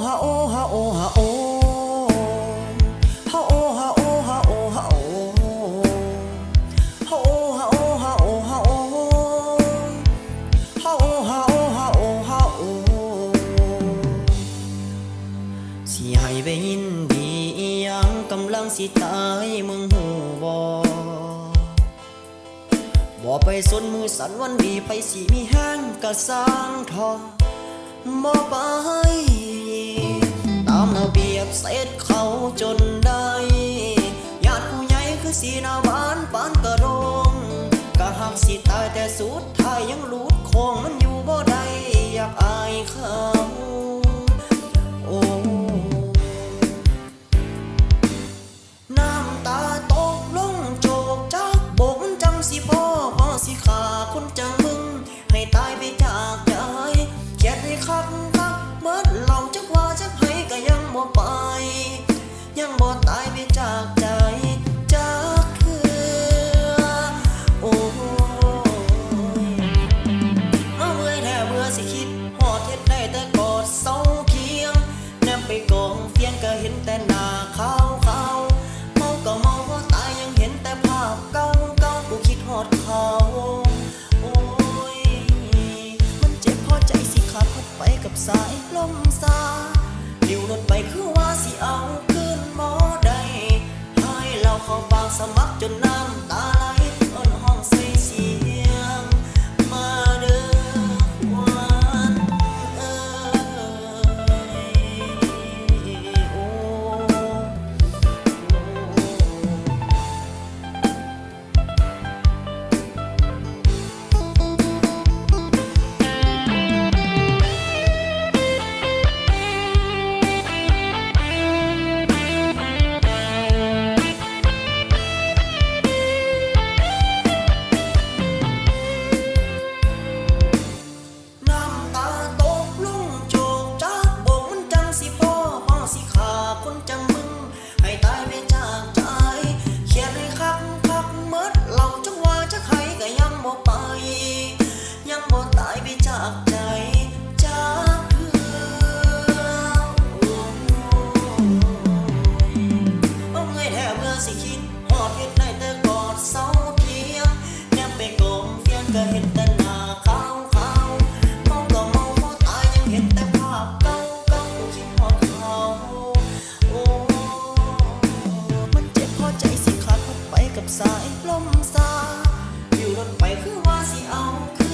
ฮาโอฮาโอฮาโอฮาโอฮาโอฮาโอฮาโอฮาโอฮาโอฮาโอฮาโอฮาโอฮาโอฮาโอฮาโอสิให้ไปยินดียังกำลังสิตายมึงหูบ่ไปสนมือสั่นวันดีไปสิมีแห้งกะสร้างทอบ่ไปตามระเบียบเสร็จเขาจนได้ญาติผู้ใหญ่คือสีหน้าหวานปานกระดงกะหักสิตายแต่สุดท้ายยังหลุดโค้งมันอยู่บ่ได้อยากอายเขาโอ้น้ำตาตกลงโจกจากบกมันจังสิพ่อสิขาคนจังมึงให้ตายไปจากใจเขียนให้คักเมื่อเราจักว่าจักให้ก็ยังบ่ไปยังบ่ตายไปจากใจจากเธอโอ้ยเอาเมื่อยแท้เบื่อสิคิดฮอดเฮ็ดได้แต่กอดเศร้าเคียงแนมไปกองเฟียงก็เห็นแต่หน้าขาวเมาก็เมาบ่ตายยังเห็นแต่ภาพเก่ากูคิดฮอดเขาโอ้ยมันเจ็บพอใจสิขาดพัดไปกับสายลมซาดิวรถไปคือว่าสิเอาคืนบ่ได้ให้เราเข้าปากสมัครจนน้ำตาไหลเอิ้นห้องใส่เสียงมาเด้อวันเอ้ยโอ้ น้ำตาตกลุ่งโจกจากบกมันจังสิพ่อสิขาคนจังมึงให้ตายไปจากใจเขียนให้คักเมิดเราจังว่าจะใครก็ยังบ่ไปยังบ่ตายไปจากใจจากเธอโอ้เอาเงยแท้เมื่อสิคิดฮอดเฮ็ดได้แต่กอดเศร้าเพียงแนมไปกองเฟียงก็เห็นแต่หน้าขาวเมาก็เมาบ่ตายยังเห็นแต่ภาพเก่ากูคิดฮอดเขาโอ้มันเจ็บพอใจสิขาดพัดไปกับสายลมซาอยู่รถไปคือว่าสิเอาคื